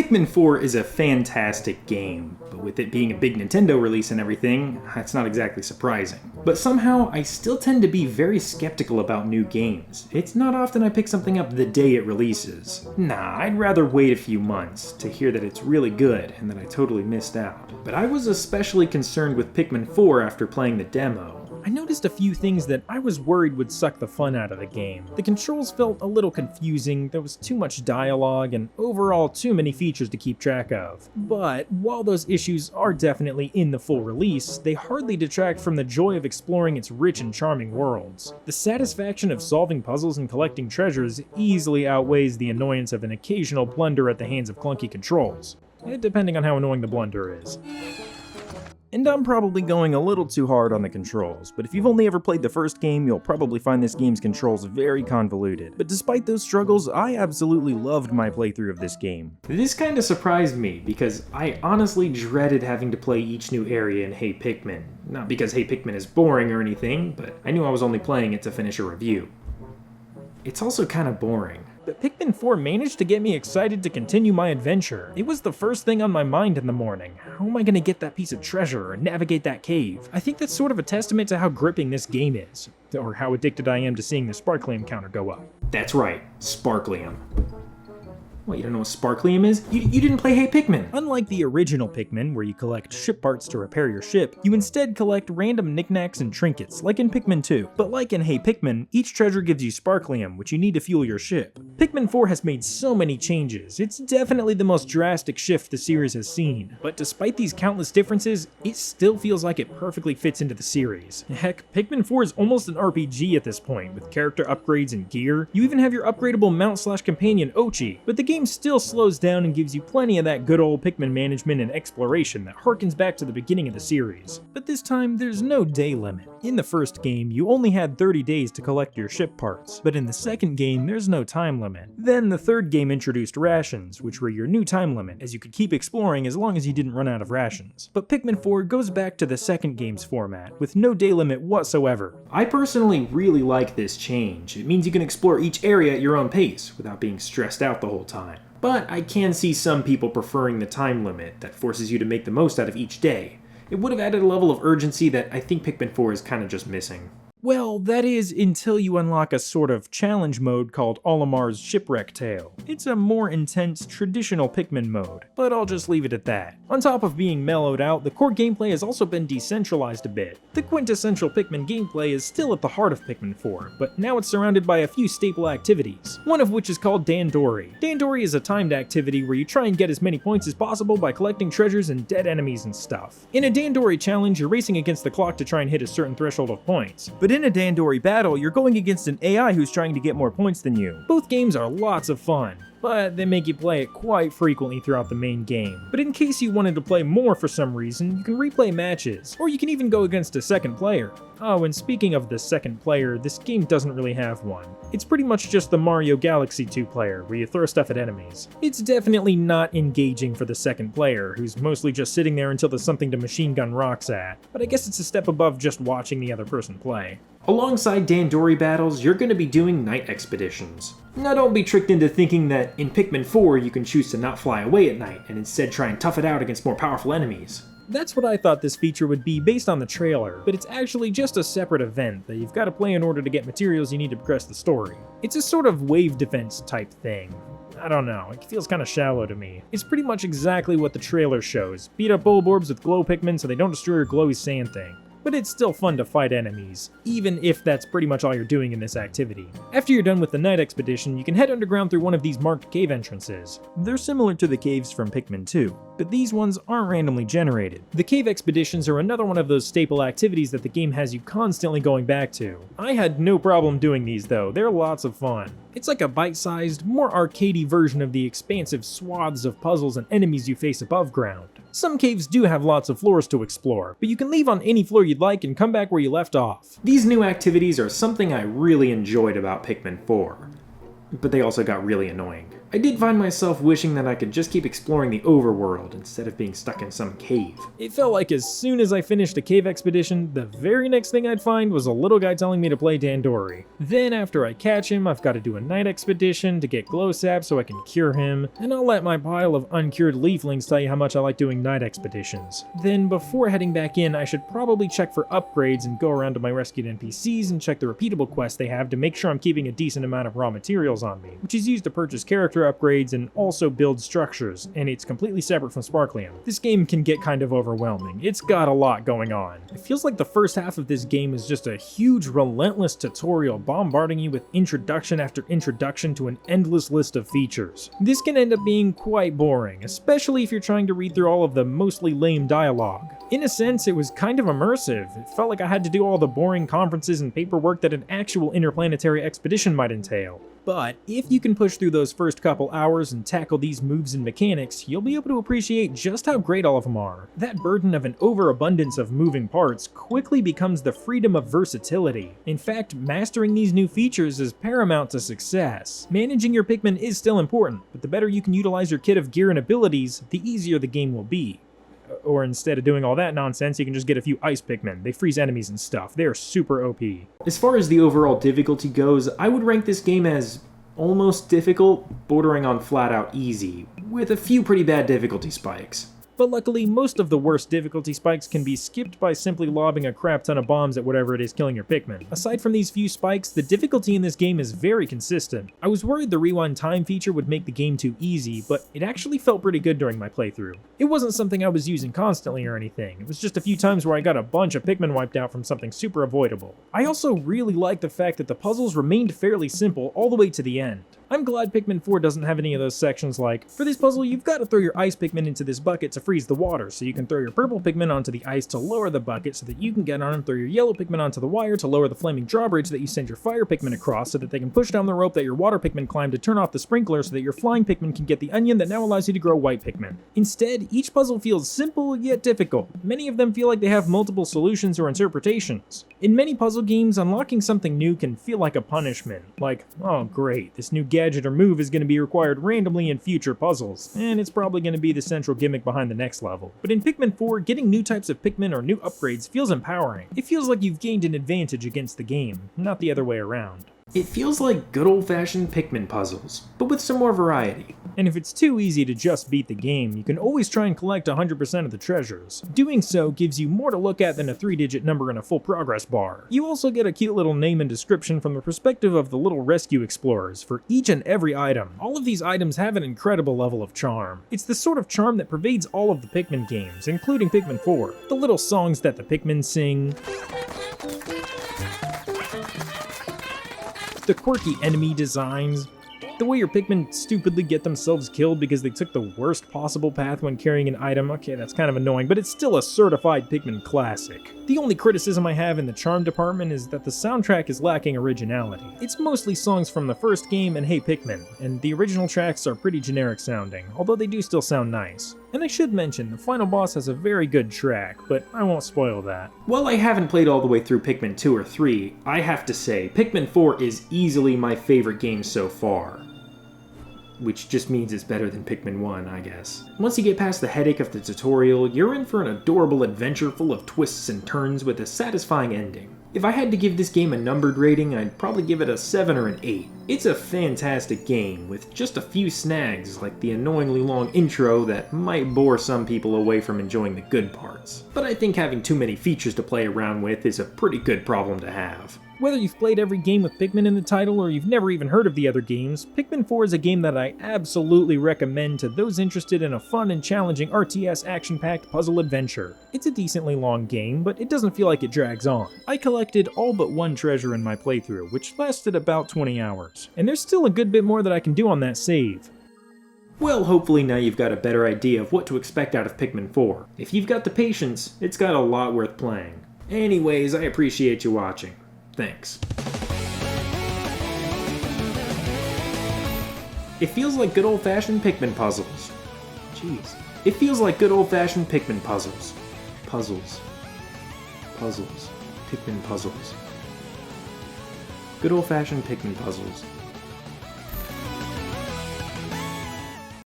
Pikmin 4 is a fantastic game, but with it being a big Nintendo release and everything, that's not exactly surprising. But somehow, I still tend to be very skeptical about new games. It's not often I pick something up the day it releases. Nah, I'd rather wait a few months to hear that it's really good and that I totally missed out. But I was especially concerned with Pikmin 4 after playing the demo. I noticed a few things that I was worried would suck the fun out of the game. The controls felt a little confusing, there was too much dialogue, and overall too many features to keep track of. But while those issues are definitely in the full release, they hardly detract from the joy of exploring its rich and charming worlds. The satisfaction of solving puzzles and collecting treasures easily outweighs the annoyance of an occasional blunder at the hands of clunky controls, depending on how annoying the blunder is. And I'm probably going a little too hard on the controls, but if you've only ever played the first game, you'll probably find this game's controls very convoluted. But despite those struggles, I absolutely loved my playthrough of this game. This kinda surprised me, because I honestly dreaded having to play each new area in Hey Pikmin. Not because Hey Pikmin is boring or anything, but I knew I was only playing it to finish a review. It's also kinda boring. But Pikmin 4 managed to get me excited to continue my adventure. It was the first thing on my mind in the morning. How am I gonna get that piece of treasure or navigate that cave? I think that's sort of a testament to how gripping this game is, or how addicted I am to seeing the Sparklium counter go up. That's right, Sparklium. What, you don't know what Sparklium is? You didn't play Hey Pikmin! Unlike the original Pikmin, where you collect ship parts to repair your ship, you instead collect random knickknacks and trinkets, like in Pikmin 2. But like in Hey Pikmin, each treasure gives you Sparklium, which you need to fuel your ship. Pikmin 4 has made so many changes, it's definitely the most drastic shift the series has seen. But despite these countless differences, it still feels like it perfectly fits into the series. Heck, Pikmin 4 is almost an RPG at this point, with character upgrades and gear. You even have your upgradable mount/companion Ochi, but the game still slows down and gives you plenty of that good old Pikmin management and exploration that harkens back to the beginning of the series. But this time, there's no day limit. In the first game, you only had 30 days to collect your ship parts, but in the second game, there's no time limit. Then the third game introduced rations, which were your new time limit, as you could keep exploring as long as you didn't run out of rations. But Pikmin 4 goes back to the second game's format, with no day limit whatsoever. I personally really like this change. It means you can explore each area at your own pace, without being stressed out the whole time. But I can see some people preferring the time limit that forces you to make the most out of each day. It would have added a level of urgency that I think Pikmin 4 is kinda just missing. Well, that is until you unlock a sort of challenge mode called Olimar's Shipwreck Tale. It's a more intense, traditional Pikmin mode, but I'll just leave it at that. On top of being mellowed out, the core gameplay has also been decentralized a bit. The quintessential Pikmin gameplay is still at the heart of Pikmin 4, but now it's surrounded by a few staple activities, one of which is called Dandori. Dandori is a timed activity where you try and get as many points as possible by collecting treasures and dead enemies and stuff. In a Dandori challenge, you're racing against the clock to try and hit a certain threshold of points, but in a Dandori battle, you're going against an AI who's trying to get more points than you. Both games are lots of fun, but they make you play it quite frequently throughout the main game. But in case you wanted to play more for some reason, you can replay matches, or you can even go against a second player. Oh, and speaking of the second player, this game doesn't really have one. It's pretty much just the Mario Galaxy 2 player, where you throw stuff at enemies. It's definitely not engaging for the second player, who's mostly just sitting there until there's something to machine gun rocks at, but I guess it's a step above just watching the other person play. Alongside Dandori battles, you're going to be doing night expeditions. Now don't be tricked into thinking that in Pikmin 4 you can choose to not fly away at night and instead try and tough it out against more powerful enemies. That's what I thought this feature would be based on the trailer, but it's actually just a separate event that you've got to play in order to get materials you need to progress the story. It's a sort of wave defense type thing. I don't know, it feels kinda shallow to me. It's pretty much exactly what the trailer shows. Beat up Bulborbs with glow Pikmin so they don't destroy your glowy sand thing. But it's still fun to fight enemies, even if that's pretty much all you're doing in this activity. After you're done with the night expedition, you can head underground through one of these marked cave entrances. They're similar to the caves from Pikmin 2, but these ones aren't randomly generated. The cave expeditions are another one of those staple activities that the game has you constantly going back to. I had no problem doing these though, they're lots of fun. It's like a bite-sized, more arcadey version of the expansive swaths of puzzles and enemies you face above ground. Some caves do have lots of floors to explore, but you can leave on any floor you'd like and come back where you left off. These new activities are something I really enjoyed about Pikmin 4, but they also got really annoying. I did find myself wishing that I could just keep exploring the overworld instead of being stuck in some cave. It felt like as soon as I finished a cave expedition, the very next thing I'd find was a little guy telling me to play Dandori. Then after I catch him, I've got to do a night expedition to get glow sap so I can cure him, and I'll let my pile of uncured leaflings tell you how much I like doing night expeditions. Then before heading back in, I should probably check for upgrades and go around to my rescued NPCs and check the repeatable quests they have to make sure I'm keeping a decent amount of raw materials on me, which is used to purchase character upgrades and also build structures, and it's completely separate from Sparklium. This game can get kind of overwhelming. It's got a lot going on. It feels like the first half of this game is just a huge, relentless tutorial bombarding you with introduction after introduction to an endless list of features. This can end up being quite boring, especially if you're trying to read through all of the mostly lame dialogue. In a sense, it was kind of immersive. It felt like I had to do all the boring conferences and paperwork that an actual interplanetary expedition might entail. But if you can push through those first couple hours and tackle these moves and mechanics, you'll be able to appreciate just how great all of them are. That burden of an overabundance of moving parts quickly becomes the freedom of versatility. In fact, mastering these new features is paramount to success. Managing your Pikmin is still important, but the better you can utilize your kit of gear and abilities, the easier the game will be. Or instead of doing all that nonsense, you can just get a few ice Pikmin. They freeze enemies and stuff. They're super OP. As far as the overall difficulty goes, I would rank this game as almost difficult, bordering on flat out easy, with a few pretty bad difficulty spikes. But luckily, most of the worst difficulty spikes can be skipped by simply lobbing a crap ton of bombs at whatever it is killing your Pikmin. Aside from these few spikes, the difficulty in this game is very consistent. I was worried the rewind time feature would make the game too easy, but it actually felt pretty good during my playthrough. It wasn't something I was using constantly or anything, it was just a few times where I got a bunch of Pikmin wiped out from something super avoidable. I also really liked the fact that the puzzles remained fairly simple all the way to the end. I'm glad Pikmin 4 doesn't have any of those sections like, for this puzzle you've got to throw your ice Pikmin into this bucket to freeze the water, so you can throw your purple Pikmin onto the ice to lower the bucket so that you can get on and throw your yellow Pikmin onto the wire to lower the flaming drawbridge that you send your fire Pikmin across so that they can push down the rope that your water Pikmin climbed to turn off the sprinkler so that your flying Pikmin can get the onion that now allows you to grow white Pikmin. Instead, each puzzle feels simple yet difficult. Many of them feel like they have multiple solutions or interpretations. In many puzzle games, unlocking something new can feel like a punishment. Like, oh great, this new gadget or move is going to be required randomly in future puzzles, and it's probably going to be the central gimmick behind the next level. But in Pikmin 4, getting new types of Pikmin or new upgrades feels empowering. It feels like you've gained an advantage against the game, not the other way around. It feels like good old-fashioned Pikmin puzzles, but with some more variety. And if it's too easy to just beat the game, you can always try and collect 100% of the treasures. Doing so gives you more to look at than a 3-digit number and a full progress bar. You also get a cute little name and description from the perspective of the little rescue explorers for each and every item. All of these items have an incredible level of charm. It's the sort of charm that pervades all of the Pikmin games, including Pikmin 4. The little songs that the Pikmin sing, the quirky enemy designs, the way your Pikmin stupidly get themselves killed because they took the worst possible path when carrying an item. Okay, that's kind of annoying, but it's still a certified Pikmin classic. The only criticism I have in the charm department is that the soundtrack is lacking originality. It's mostly songs from the first game and Hey Pikmin, and the original tracks are pretty generic sounding, although they do still sound nice. And I should mention, the final boss has a very good track, but I won't spoil that. While I haven't played all the way through Pikmin 2 or 3, I have to say, Pikmin 4 is easily my favorite game so far. Which just means it's better than Pikmin 1, I guess. Once you get past the headache of the tutorial, you're in for an adorable adventure full of twists and turns with a satisfying ending. If I had to give this game a numbered rating, I'd probably give it a 7 or an 8. It's a fantastic game, with just a few snags, like the annoyingly long intro that might bore some people away from enjoying the good parts. But I think having too many features to play around with is a pretty good problem to have. Whether you've played every game with Pikmin in the title or you've never even heard of the other games, Pikmin 4 is a game that I absolutely recommend to those interested in a fun and challenging RTS action-packed puzzle adventure. It's a decently long game, but it doesn't feel like it drags on. I collected all but one treasure in my playthrough, which lasted about 20 hours, and there's still a good bit more that I can do on that save. Well, hopefully now you've got a better idea of what to expect out of Pikmin 4. If you've got the patience, it's got a lot worth playing. Anyways, I appreciate you watching. Thanks. It feels like good old-fashioned Pikmin puzzles. Jeez. It feels like good old-fashioned Pikmin puzzles. Puzzles. Pikmin puzzles. Good old-fashioned Pikmin puzzles.